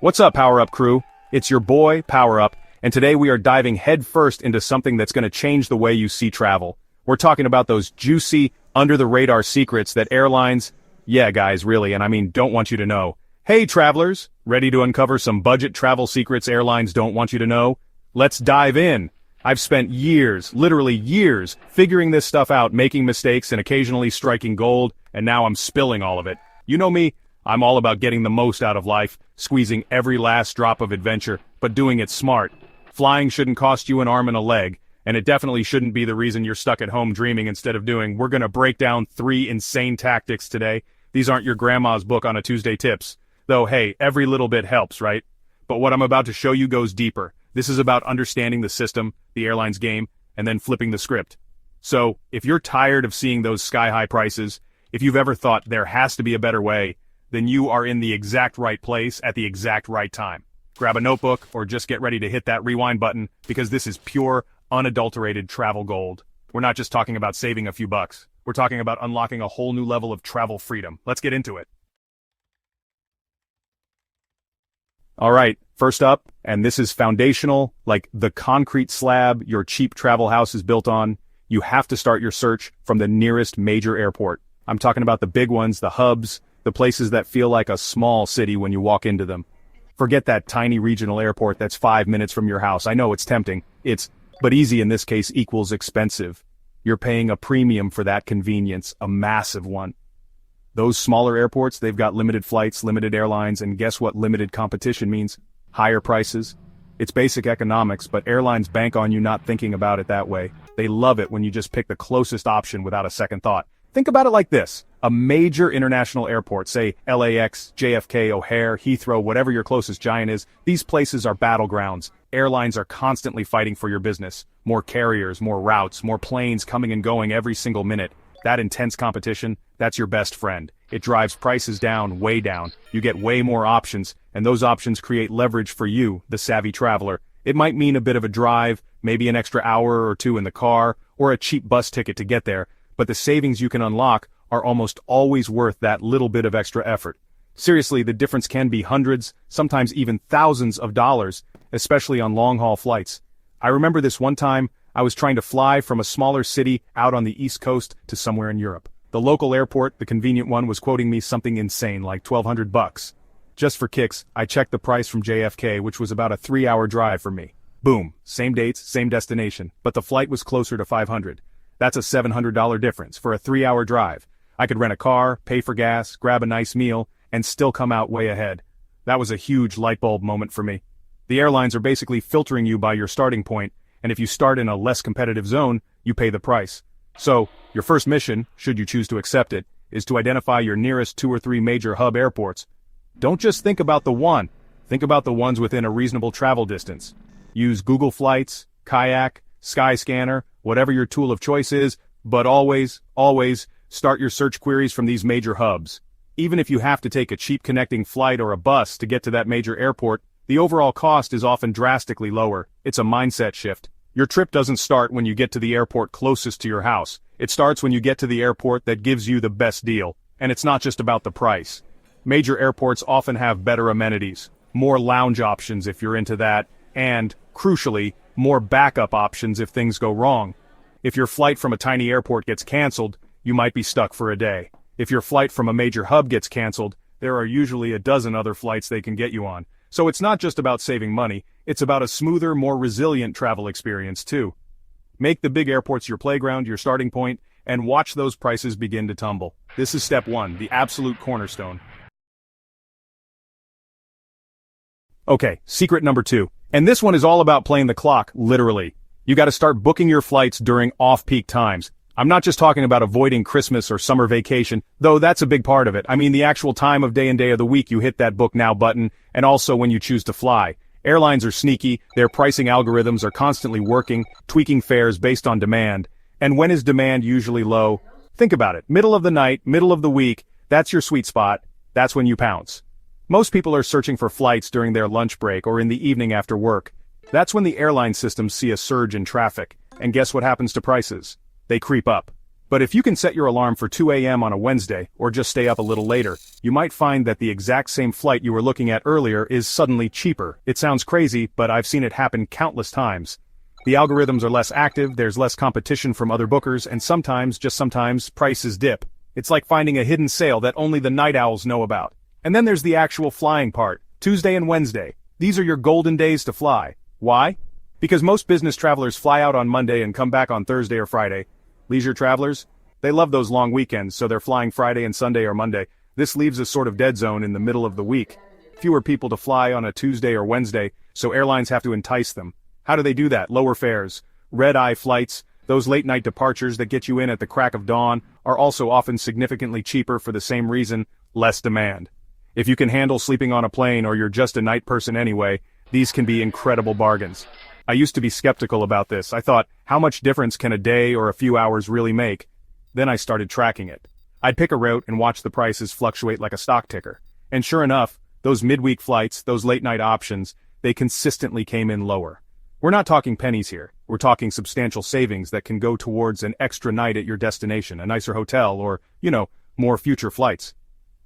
What's up, Power Up crew? It's your boy, Power Up, and today we are diving headfirst into something that's going to change the way you see travel. We're talking about those juicy, under-the-radar secrets that airlines, yeah guys, really, and I mean don't want you to know. Hey travelers, ready to uncover some budget travel secrets airlines don't want you to know? Let's dive in. I've spent years, literally years, figuring this stuff out, making mistakes and occasionally striking gold, and now I'm spilling all of it. You know me, I'm all about getting the most out of life, squeezing every last drop of adventure, but doing it smart. Flying shouldn't cost you an arm and a leg, and it definitely shouldn't be the reason you're stuck at home dreaming instead of doing. We're gonna break down 3 insane tactics today. These aren't your grandma's book on a Tuesday tips. Though hey, every little bit helps, right? But what I'm about to show you goes deeper. This is about understanding the system, the airline's game, and then flipping the script. So, if you're tired of seeing those sky-high prices, if you've ever thought there has to be a better way, then you are in the exact right place at the exact right time. Grab a notebook or just get ready to hit that rewind button because this is pure, unadulterated travel gold. We're not just talking about saving a few bucks. We're talking about unlocking a whole new level of travel freedom. Let's get into it. Alright, first up, and this is foundational, like the concrete slab your cheap travel house is built on, you have to start your search from the nearest major airport. I'm talking about the big ones, the hubs, the places that feel like a small city when you walk into them. Forget that tiny regional airport that's 5 minutes from your house. I know it's tempting. But easy in this case equals expensive. You're paying a premium for that convenience, a massive one. Those smaller airports, they've got limited flights, limited airlines, and guess what limited competition means? Higher prices. It's basic economics, but airlines bank on you not thinking about it that way. They love it when you just pick the closest option without a second thought. Think about it like this. A major international airport, say LAX, JFK, O'Hare, Heathrow, whatever your closest giant is, these places are battlegrounds. Airlines are constantly fighting for your business. More carriers, more routes, more planes coming and going every single minute. That intense competition, that's your best friend. It drives prices down, way down. You get way more options, and those options create leverage for you, the savvy traveler. It might mean a bit of a drive, maybe an extra hour or two in the car, or a cheap bus ticket to get there, but the savings you can unlock are almost always worth that little bit of extra effort. Seriously, the difference can be hundreds, sometimes even thousands of dollars, especially on long-haul flights. I remember this one time, I was trying to fly from a smaller city out on the East Coast to somewhere in Europe. The local airport, the convenient one, was quoting me something insane like $1,200. Just for kicks, I checked the price from JFK, which was about a 3-hour drive for me. Boom, same dates, same destination, but the flight was closer to $500. That's a $700 difference for a 3-hour drive. I could rent a car, pay for gas, grab a nice meal, and still come out way ahead. That was a huge light bulb moment for me. The airlines are basically filtering you by your starting point, and if you start in a less competitive zone, you pay the price. So, your first mission, should you choose to accept it, is to identify your nearest 2 or 3 major hub airports. Don't just think about the one, think about the ones within a reasonable travel distance. Use Google Flights, Kayak, Skyscanner, whatever your tool of choice is, but always, start your search queries from these major hubs. Even if you have to take a cheap connecting flight or a bus to get to that major airport, the overall cost is often drastically lower. It's a mindset shift. Your trip doesn't start when you get to the airport closest to your house. It starts when you get to the airport that gives you the best deal. And it's not just about the price. Major airports often have better amenities, more lounge options if you're into that, and, crucially, more backup options if things go wrong. If your flight from a tiny airport gets canceled, you might be stuck for a day. If your flight from a major hub gets canceled, there are usually a dozen other flights they can get you on. So it's not just about saving money, it's about a smoother, more resilient travel experience too. Make the big airports your playground, your starting point, and watch those prices begin to tumble. This is step 1, the absolute cornerstone. Okay, secret number 2. And this one is all about playing the clock, literally. You gotta start booking your flights during off-peak times. I'm not just talking about avoiding Christmas or summer vacation, though that's a big part of it. I mean the actual time of day and day of the week you hit that book now button, and also when you choose to fly. Airlines are sneaky, their pricing algorithms are constantly working, tweaking fares based on demand. And when is demand usually low? Think about it, middle of the night, middle of the week, that's your sweet spot, that's when you pounce. Most people are searching for flights during their lunch break or in the evening after work. That's when the airline systems see a surge in traffic, and guess what happens to prices? They creep up. But if you can set your alarm for 2 a.m. on a Wednesday, or just stay up a little later, you might find that the exact same flight you were looking at earlier is suddenly cheaper. It sounds crazy, but I've seen it happen countless times. The algorithms are less active, there's less competition from other bookers, and sometimes, just sometimes, prices dip. It's like finding a hidden sale that only the night owls know about. And then there's the actual flying part, Tuesday and Wednesday. These are your golden days to fly. Why? Because most business travelers fly out on Monday and come back on Thursday or Friday. Leisure travelers? They love those long weekends, so they're flying Friday and Sunday or Monday. This leaves a sort of dead zone in the middle of the week. Fewer people to fly on a Tuesday or Wednesday, so airlines have to entice them. How do they do that? Lower fares. Red-eye flights, those late-night departures that get you in at the crack of dawn, are also often significantly cheaper for the same reason: less demand. If you can handle sleeping on a plane or you're just a night person anyway, these can be incredible bargains. I used to be skeptical about this. I thought, how much difference can a day or a few hours really make? Then I started tracking it. I'd pick a route and watch the prices fluctuate like a stock ticker. And sure enough, those midweek flights, those late-night options, they consistently came in lower. We're not talking pennies here. We're talking substantial savings that can go towards an extra night at your destination, a nicer hotel, or, more future flights.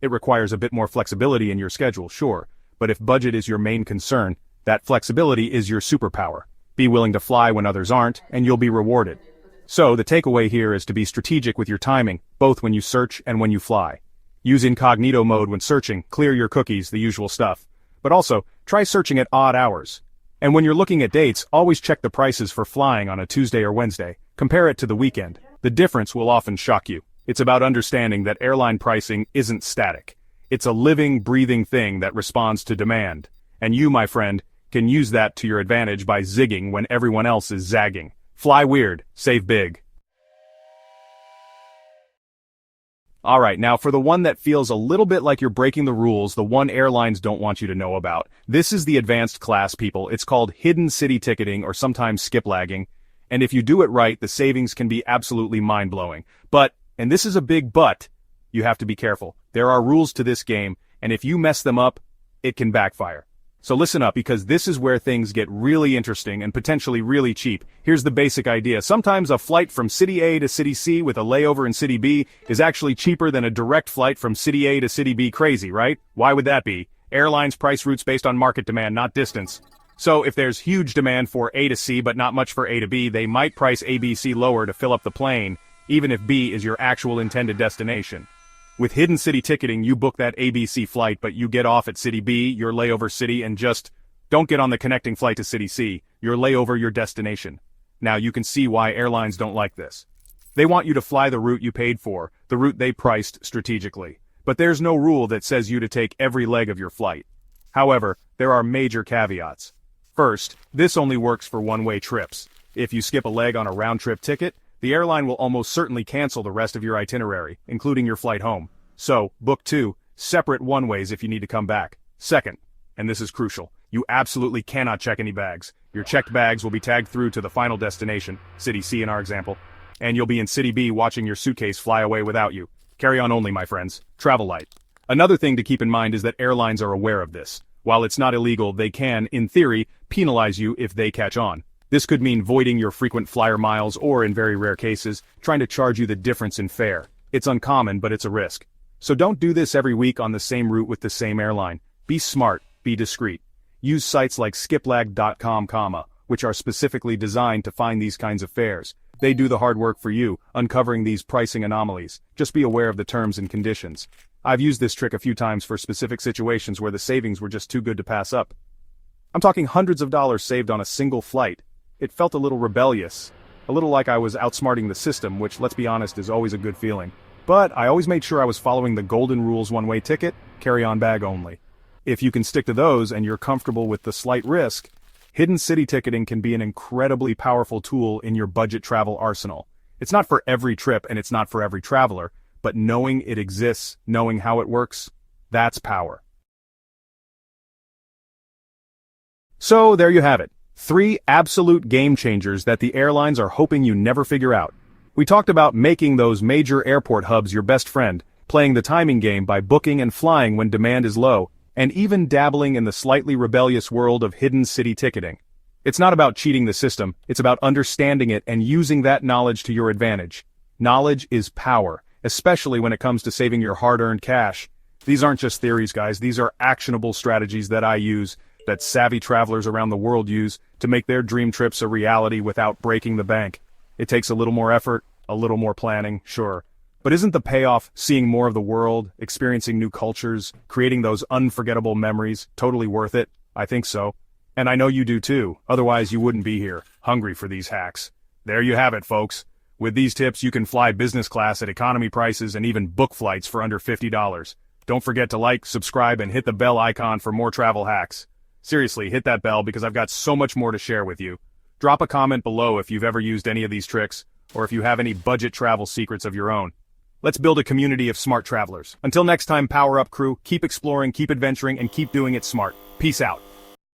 It requires a bit more flexibility in your schedule, sure, but if budget is your main concern, that flexibility is your superpower. Be willing to fly when others aren't, and you'll be rewarded. So, the takeaway here is to be strategic with your timing, both when you search and when you fly. Use incognito mode when searching, clear your cookies, the usual stuff. But also, try searching at odd hours. And when you're looking at dates, always check the prices for flying on a Tuesday or Wednesday. Compare it to the weekend. The difference will often shock you. It's about understanding that airline pricing isn't static. It's a living, breathing thing that responds to demand. And you, my friend, can use that to your advantage by zigging when everyone else is zagging. Fly weird, save big. Alright, now for the one that feels a little bit like you're breaking the rules, the one airlines don't want you to know about. This is the advanced class, people. It's called hidden city ticketing, or sometimes skip lagging. And if you do it right, the savings can be absolutely mind-blowing. But, and this is a big but, you have to be careful. There are rules to this game, and if you mess them up, it can backfire. So listen up, because this is where things get really interesting and potentially really cheap. Here's the basic idea. Sometimes a flight from City A to City C with a layover in City B is actually cheaper than a direct flight from City A to City B. Crazy, right? Why would that be? Airlines price routes based on market demand, not distance. So if there's huge demand for A to C but not much for A to B, they might price ABC lower to fill up the plane, even if B is your actual intended destination. With hidden city ticketing, you book that ABC flight, but you get off at City B, your layover city, and just don't get on the connecting flight to City C, your layover, your destination. Now you can see why airlines don't like this. They want you to fly the route you paid for, the route they priced strategically. But there's no rule that says you to take every leg of your flight. However, there are major caveats. First, this only works for one-way trips. If you skip a leg on a round-trip ticket, the airline will almost certainly cancel the rest of your itinerary, including your flight home. So, book 2, separate one-ways if you need to come back. Second, and this is crucial, you absolutely cannot check any bags. Your checked bags will be tagged through to the final destination, City C in our example, and you'll be in City B watching your suitcase fly away without you. Carry on only, my friends. Travel light. Another thing to keep in mind is that airlines are aware of this. While it's not illegal, they can, in theory, penalize you if they catch on. This could mean voiding your frequent flyer miles or, in very rare cases, trying to charge you the difference in fare. It's uncommon, but it's a risk. So don't do this every week on the same route with the same airline. Be smart, be discreet. Use sites like skiplag.com, which are specifically designed to find these kinds of fares. They do the hard work for you, uncovering these pricing anomalies. Just be aware of the terms and conditions. I've used this trick a few times for specific situations where the savings were just too good to pass up. I'm talking hundreds of dollars saved on a single flight. It felt a little rebellious, a little like I was outsmarting the system, which, let's be honest, is always a good feeling. But I always made sure I was following the golden rules: one-way ticket, carry-on bag only. If you can stick to those and you're comfortable with the slight risk, hidden city ticketing can be an incredibly powerful tool in your budget travel arsenal. It's not for every trip and it's not for every traveler, but knowing it exists, knowing how it works, that's power. So there you have it. 3 absolute game changers that the airlines are hoping you never figure out. We talked about making those major airport hubs your best friend, playing the timing game by booking and flying when demand is low, and even dabbling in the slightly rebellious world of hidden city ticketing. It's not about cheating the system, it's about understanding it and using that knowledge to your advantage. Knowledge is power, especially when it comes to saving your hard-earned cash. These aren't just theories, guys. These are actionable strategies that I use, that savvy travelers around the world use, to make their dream trips a reality without breaking the bank. It takes a little more effort, a little more planning, sure. But isn't the payoff seeing more of the world, experiencing new cultures, creating those unforgettable memories, totally worth it? I think so. And I know you do too, otherwise you wouldn't be here, hungry for these hacks. There you have it, folks. With these tips you can fly business class at economy prices and even book flights for under $50. Don't forget to like, subscribe, and hit the bell icon for more travel hacks. Seriously, hit that bell because I've got so much more to share with you. Drop a comment below if you've ever used any of these tricks, or if you have any budget travel secrets of your own. Let's build a community of smart travelers. Until next time, power up crew, keep exploring, keep adventuring, and keep doing it smart. Peace out.